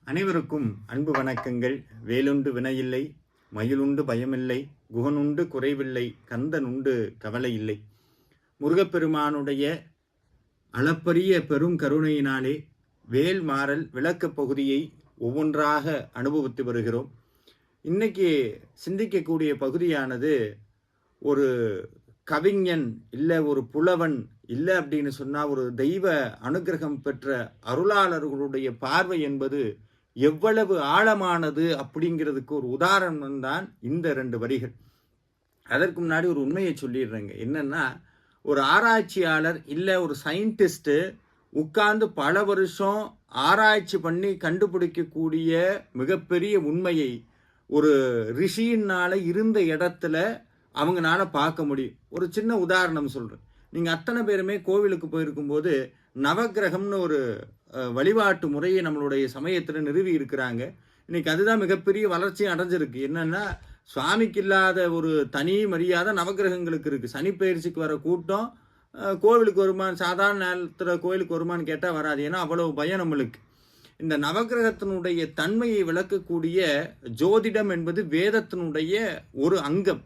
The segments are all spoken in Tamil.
அனைவருக்கும் அன்பு வணக்கங்கள். வேலுண்டு வினையில்லை, மயிலுண்டு பயமில்லை, குகனுண்டு குறைவில்லை, கந்தனுண்டு கவலை இல்லை. முருகப்பெருமானுடைய அளப்பரிய பெரும் கருணையினாலே வேல் மாறல் விளக்கப் பகுதியை ஒவ்வொன்றாக அனுபவித்து வருகிறோம். இன்னைக்கு சிந்திக்கக்கூடிய பகுதியானது ஒரு கவிஞன் இல்லை, ஒரு புலவன் இல்லை அப்படின்னு சொன்னால் ஒரு தெய்வ அனுகிரகம் பெற்ற அருளாளர்களுடைய பார்வை என்பது எவ்வளவு ஆழமானது அப்படிங்கிறதுக்கு ஒரு உதாரணம் தான் இந்த 2 வரிகள். அதற்கு முன்னாடி ஒரு உண்மையை சொல்லிடுறேங்க. என்னன்னா, ஒரு ஆராய்ச்சியாளர் இல்லை ஒரு சயின்டிஸ்ட்டு உட்கார்ந்து பல வருஷம் ஆராய்ச்சி பண்ணி கண்டுபிடிக்கக்கூடிய மிகப்பெரிய உண்மையை ஒரு ரிஷியினால இருந்த இடத்துல அவங்களால பார்க்க முடியும். ஒரு சின்ன உதாரணம் சொல்கிறேன். நீங்கள் அத்தனை பேருமே கோவிலுக்கு போயிருக்கும்போது நவக்கிரகம்னு ஒரு வழிபாட்டு முறையை நம்மளுடைய சமயத்தில் நிறுவி இருக்கிறாங்க. இன்னைக்கு அதுதான் மிகப்பெரிய வளர்ச்சி அடைஞ்சிருக்கு. என்னன்னா, சுவாமிக்கு இல்லாத ஒரு தனி மரியாதை நவக்கிரகங்களுக்கு இருக்குது. சனிப்பெயர்ச்சிக்கு வர கூட்டம் கோவிலுக்கு வருமானு, சாதாரண நேரத்தில் கோவிலுக்கு வருமானு கேட்டால் வராது. ஏன்னா அவ்வளவு பயம் நம்மளுக்கு. இந்த நவக்கிரகத்தினுடைய தன்மையை விளக்கக்கூடிய ஜோதிடம் என்பது வேதத்தினுடைய ஒரு அங்கம்.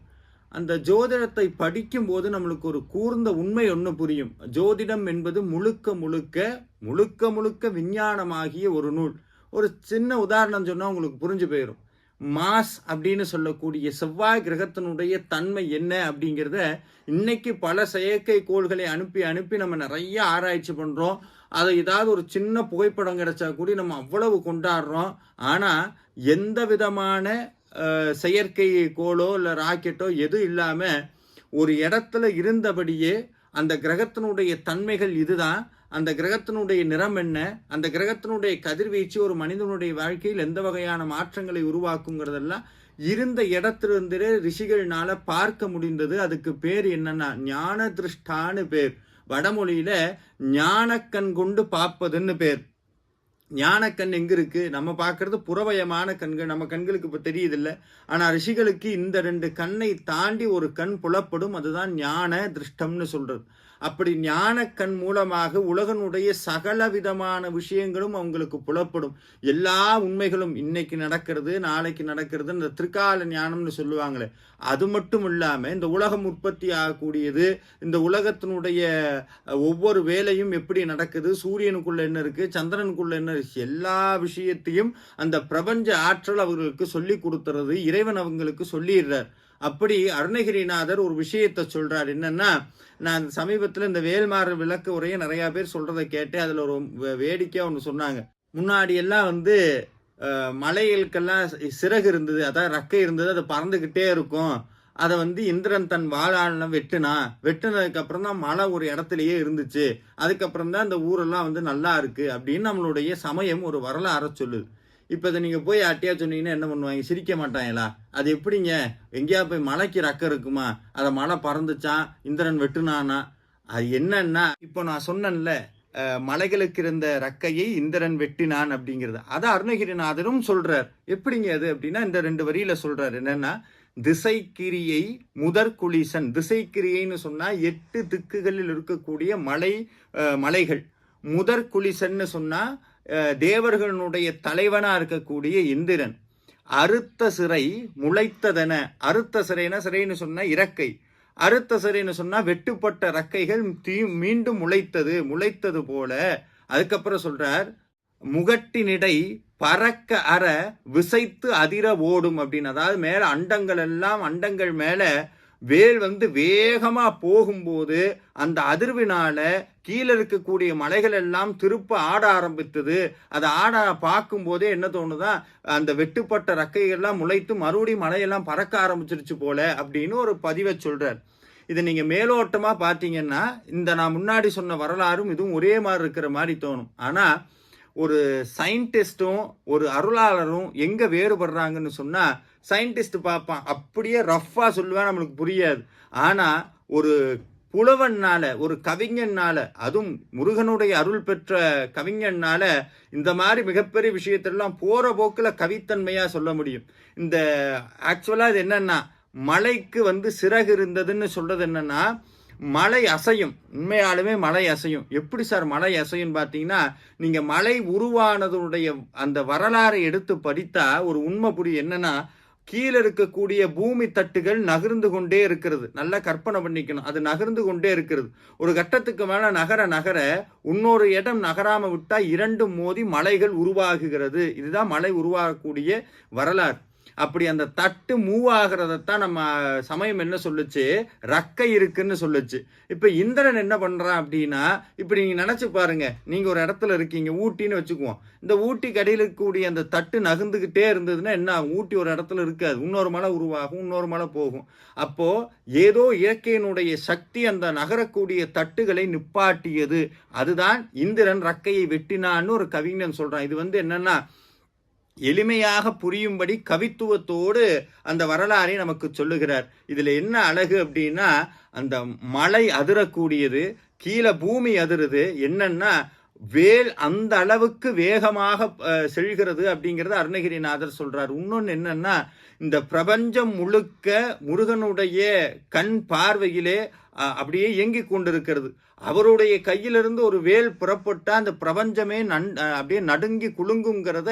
அந்த ஜோதிடத்தை படிக்கும்போது நம்மளுக்கு ஒரு கூர்ந்த உண்மை ஒன்று புரியும். ஜோதிடம் என்பது முழுக்க முழுக்க முழுக்க முழுக்க விஞ்ஞானமாகிய ஒரு நூல். ஒரு சின்ன உதாரணம் சொன்னால் உங்களுக்கு புரிஞ்சு போயிடும். மாஸ் அப்படின்னு சொல்லக்கூடிய செவ்வாய் கிரகத்தினுடைய தன்மை என்ன அப்படிங்கிறத இன்னைக்கு பல செயற்கை கோள்களை அனுப்பி அனுப்பி நம்ம நிறைய ஆராய்ச்சி பண்ணுறோம். அதை ஏதாவது ஒரு சின்ன புகைப்படம் கிடைச்சா கூட நம்ம அவ்வளவு கொண்டாடுறோம். ஆனால் எந்த விதமான செயற்கை கோளோ இல்லை ராக்கெட்டோ எதுவும் இல்லாமல் ஒரு இடத்துல இருந்தபடியே அந்த கிரகத்தினுடைய தன்மைகள் இதுதான், அந்த கிரகத்தினுடைய நிறம் என்ன, அந்த கிரகத்தினுடைய கதிர்வீச்சு ஒரு மனிதனுடைய வாழ்க்கையில் எந்த வகையான மாற்றங்களை உருவாக்குங்கிறதெல்லாம் இருந்த இடத்திலிருந்தே ரிஷிகள்னால பார்க்க முடிந்தது. அதுக்கு பேர் என்னன்னா ஞான திருஷ்டான்னு பேர். வடமொழியில ஞானக்கண் கொண்டு பார்ப்பதுன்னு பேர். ஞானக்கண் எங்க இருக்கு? நம்ம பார்க்கறது புறவயமான கண்கள், நம்ம கண்களுக்கு இப்போ தெரியுதில்லை. ஆனால் ரிஷிகளுக்கு இந்த 2 கண்ணை தாண்டி ஒரு கண் புலப்படும். அதுதான் ஞான திருஷ்டம்னு சொல்றது. அப்படி ஞான கண் மூலமாக உலகனுடைய சகல விதமான விஷயங்களும் அவங்களுக்கு புலப்படும். எல்லா உண்மைகளும் இன்னைக்கு நடக்கிறது, நாளைக்கு நடக்கிறது, இந்த திரிகால ஞானம்னு சொல்லுவாங்களே, அது மட்டும் இல்லாமல் இந்த உலகம் உற்பத்தி ஆகக்கூடியது, இந்த உலகத்தினுடைய ஒவ்வொரு வேலையும் எப்படி நடக்குது, சூரியனுக்குள்ள என்ன இருக்கு, சந்திரனுக்குள்ள என்ன இருக்கு, எல்லா விஷயத்தையும் அந்த பிரபஞ்ச ஆற்றல் அவர்களுக்கு சொல்லி கொடுத்துறது. இறைவன் அவங்களுக்கு சொல்லிடுறார். அப்படி அருணகிரிநாதர் ஒரு விஷயத்தை சொல்றார். என்னன்னா, நான் சமீபத்தில் இந்த வேல்மாறல் விளக்க உரையை நிறையா பேர் சொல்கிறத கேட்டு அதில் ஒரு வேடிக்கையாக ஒன்று சொன்னாங்க. முன்னாடி எல்லாம் மலைகளுக்கெல்லாம் சிறகு இருந்தது, அதாவது ரக்கை இருந்தது, அது பறந்துக்கிட்டே இருக்கும். அதை இந்திரன் தன் வாழான வெட்டினதுக்கப்புறம் தான் மழை ஒரு இடத்துலையே இருந்துச்சு. அதுக்கப்புறம் தான் இந்த ஊரெல்லாம் நல்லா இருக்குது அப்படின்னு நம்மளுடைய சமயம் ஒரு வரலாறை சொல்லுது. இப்போ இதை நீங்கள் போய் யார்ட்டையா சொன்னீங்கன்னா என்ன பண்ணுவாங்க? சிரிக்க மாட்டாங்களா? அது எப்படிங்க, எங்கேயா போய் மலைக்கு ரக்கம் இருக்குமா, அதை மழை பறந்துச்சான், இந்திரன் வெட்டுனானா? அது என்னன்னா, இப்போ நான் சொன்னேன்ல, மலைகளுக்கு இருந்த ரக்கையை இந்திரன் வெட்டினான் அப்படிங்கிறது, அதை அருணகிரிநாதரும் சொல்றார். எப்படிங்க அது அப்படின்னா, இந்த 2 வரியில சொல்றார். என்னன்னா, திசைக்கிரியை முதற்குளிசன். திசைக்கிரியைன்னு சொன்னா 8 திக்குகளில் இருக்கக்கூடிய மலைகள். முதற்குளிசன்னு சொன்னா தேவர்களுடைய தலைவனா இருக்கக்கூடிய இந்திரன். அறுத்த சிறை முளைத்ததென. அறுத்த சிறைனா, சிறைன்னு சொன்னா இறக்கை, அறுத்த சிறைன்னு சொன்னா வெட்டுப்பட்ட ரக்கைகள் மீண்டும் முளைத்தது போல. அதுக்கப்புறம் சொல்றார், முகட்டினிடை பறக்க அற விசைத்து அதிர ஓடும் அப்படின்னு. அதாவது மேல அண்டங்கள் மேல வேல் வேகமா போகும்போது அந்த அதிர்வினால கீழே இருக்கக்கூடிய மலைகள் எல்லாம் திருப்ப ஆட ஆரம்பித்தது. அதை ஆட பார்க்கும் போதே என்ன தோணுதா, அந்த வெட்டுப்பட்ட ரக்கைகள்லாம் முளைத்து மறுபடியும் மலையெல்லாம் பறக்க ஆரம்பிச்சிருச்சு போல அப்படின்னு ஒரு பதிவை சொல்றார். இதை நீங்க மேலோட்டமா பார்த்தீங்கன்னா இந்த நான் முன்னாடி சொன்ன வரலாறும் இதுவும் ஒரே மாதிரி இருக்கிற மாதிரி தோணும். ஆனா ஒரு சயின்டிஸ்டும் ஒரு அருளாளரும் எங்க வேறுபடுறாங்கன்னு சொன்னா, சயின்டிஸ்ட் பார்ப்பான், அப்படியே ரஃபா சொல்லுவேன், நம்மளுக்கு புரியாது. ஆனா ஒரு புலவன்னால, ஒரு கவிஞனால, அதுவும் முருகனுடைய அருள் பெற்ற கவிஞனால இந்த மாதிரி மிகப்பெரிய விஷயத்தெல்லாம் போற போக்கில் கவித்தன்மையா சொல்ல முடியும். இந்த ஆக்சுவலா இது என்னன்னா, மலைக்கு சிறகு இருந்ததுன்னு சொல்றது என்னன்னா, மலை அசையும். உண்மையாலுமே மலை அசையும். எப்படி சார் மலை அசையும் பார்த்தீங்கன்னா, நீங்க மலை உருவானதுடைய அந்த வரலாறை எடுத்து படித்தா ஒரு உண்மை புரியும். என்னன்னா, கீழே இருக்கக்கூடிய பூமி தட்டுகள் நகர்ந்து கொண்டே இருக்கிறது. நல்லா கற்பனை பண்ணிக்கணும். அது நகர்ந்து கொண்டே இருக்கிறது. ஒரு கட்டத்துக்கு மேல நகர நகர இன்னொரு இடம் நகராம விட்டா இரண்டும் மோதி மலைகள் உருவாகுகிறது. இதுதான் மலை உருவாகக்கூடிய வரலாறு. அப்படி அந்த தட்டு மூவ் ஆகிறதான் நம்ம சமயம் என்ன சொல்லுச்சு, ரக்கை இருக்குன்னு சொல்லுச்சு. இப்ப இந்திரன் என்ன பண்றான் அப்படின்னா, இப்படி நீங்க நினைச்சு பாருங்க, நீங்க ஒரு இடத்துல இருக்கீங்க, ஊட்டின்னு வச்சுக்குவோம். இந்த ஊட்டி கடையில் இருக்கக்கூடிய அந்த தட்டு நகர்ந்துகிட்டே இருந்ததுன்னா என்ன ஆகும்? ஊட்டி ஒரு இடத்துல இருக்காது, இன்னொரு மலை உருவாகும், இன்னொரு மலை போகும். அப்போ ஏதோ இயற்கையினுடைய சக்தி அந்த நகரக்கூடிய தட்டுகளை நிப்பாட்டியது. அதுதான் இந்திரன் ரக்கையை வெட்டினான்னு ஒரு கவிஞன் சொல்றான். இது என்னன்னா, எளிமையாக புரியும்படி கவித்துவத்தோடு அந்த வரலாறை நமக்கு சொல்லுகிறார். இதுல என்ன அழகு அப்படின்னா, அந்த மலை அதிரக்கூடியது, கீழே பூமி அதிருது. என்னன்னா, வேல் அந்த அளவுக்கு வேகமாக செல்கிறது அப்படிங்கிறத அருணகிரிநாதர் சொல்றார். இன்னொன்னு என்னன்னா, இந்த பிரபஞ்சம் முழுக்க முருகனுடைய கண் பார்வையிலே அப்படியே இயங்கிக் கொண்டிருக்கிறது. அவருடைய கையிலிருந்து ஒரு வேல் புறப்பட்டா அந்த பிரபஞ்சமே அப்படியே நடுங்கி குலுங்குங்கிறத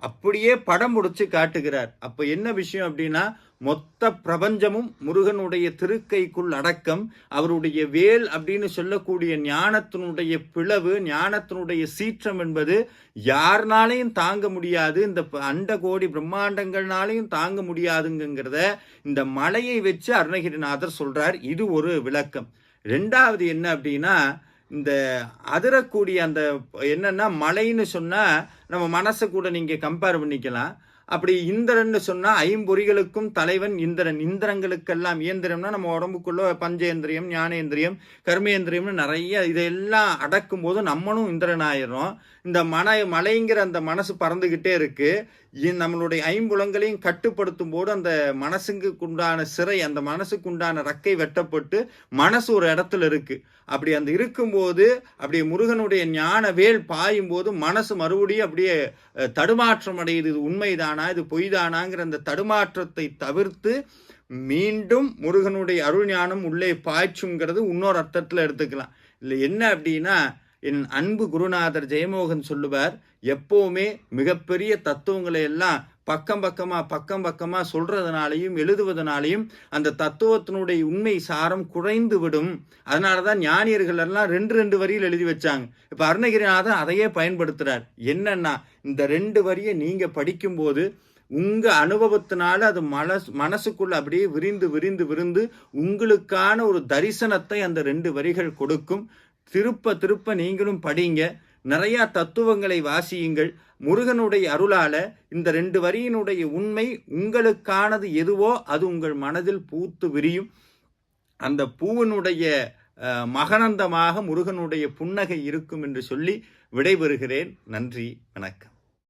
அப்படியே படம் முடிச்சு காட்டுகிறார். அப்ப என்ன விஷயம் அப்படின்னா, மொத்த பிரபஞ்சமும் முருகனுடைய திருக்கைக்குள் அடக்கம். அவருடைய வேல் அப்படின்னு சொல்லக்கூடிய ஞானத்தினுடைய பிளவு, ஞானத்தினுடைய சீற்றம் என்பது யாருனாலையும் தாங்க முடியாது. இந்த அண்ட கோடி பிரம்மாண்டங்கள்னாலையும் தாங்க முடியாதுங்கிறத இந்த மலையை வச்சு அருணகிரிநாதர் சொல்றார். இது ஒரு விளக்கம். ரெண்டாவது என்ன அப்படின்னா, இந்த அதிரக்கூடிய அந்த என்னன்னா, மலைன்னு சொன்னா நம்ம மனசை கூட நீங்க கம்பேர் பண்ணிக்கலாம். அப்படி இந்திரன்னு சொன்னா ஐம்பொறிகளுக்கும் தலைவன் இந்திரன். இந்திரங்களுக்கெல்லாம் இயந்திரம்னா நம்ம உடம்புக்குள்ள பஞ்சேந்திரியம், ஞானேந்திரியம், கர்மேந்திரியம்னு நிறைய இதெல்லாம் அடக்கும் போது நம்மளும் இந்திரன் ஆயிரும். இந்த மலைங்கிற அந்த மனசு பறந்துகிட்டே இருக்கு. நம்மளுடைய ஐம்புலங்களையும் கட்டுப்படுத்தும் போது அந்த மனசுக்கு உண்டான சிறை, அந்த மனசுக்கு உண்டான ரக்கை வெட்டப்பட்டு மனசு ஒரு இடத்துல இருக்கு. அப்படி அந்த இருக்கும்போது அப்படியே முருகனுடைய ஞான வேல் பாயும் போது மனசு மறுபடியும் அப்படியே தடுமாற்றம் அடையுது. இது உண்மைதானா, இது பொய்தானாங்கிற அந்த தடுமாற்றத்தை தவிர்த்து மீண்டும் முருகனுடைய அருள் ஞானம் உள்ளே பாய்ச்சுங்கிறது இன்னொரு அர்த்தத்தில் எடுத்துக்கலாம். இல்லை என்ன அப்படின்னா, என் அன்பு குருநாதர் ஜெயமோகன் சொல்லுவார், எப்பவுமே மிகப்பெரிய தத்துவங்களை எல்லாம் பக்கம் பக்கமா சொல்றதுனாலையும் எழுதுவதனாலையும் அந்த தத்துவத்தினுடைய உண்மை சாரம் குறைந்து விடும். அதனாலதான் ஞானியர்கள் எல்லாம் 2 வரியில் எழுதி வச்சாங்க. இப்ப அருணகிரிநாதன் அதையே பயன்படுத்துறார். என்னன்னா, இந்த 2 வரியை நீங்க படிக்கும்போது உங்க அனுபவத்தினால அது மனசுக்குள்ள அப்படியே விரிந்து உங்களுக்கான ஒரு தரிசனத்தை அந்த 2 வரிகள் கொடுக்கும். திருப்ப நீங்களும் படிங்க, நிறைய தத்துவங்களை வாசியுங்கள். முருகனுடைய அருளால இந்த 2 வரியினுடைய உண்மை உங்களுக்கானது எதுவோ அது உங்கள் மனதில் பூத்து விரியும். அந்த பூவினுடைய மகனந்தமாக முருகனுடைய புன்னகை இருக்கும் என்று சொல்லி விடைபெறுகிறேன். நன்றி, வணக்கம்.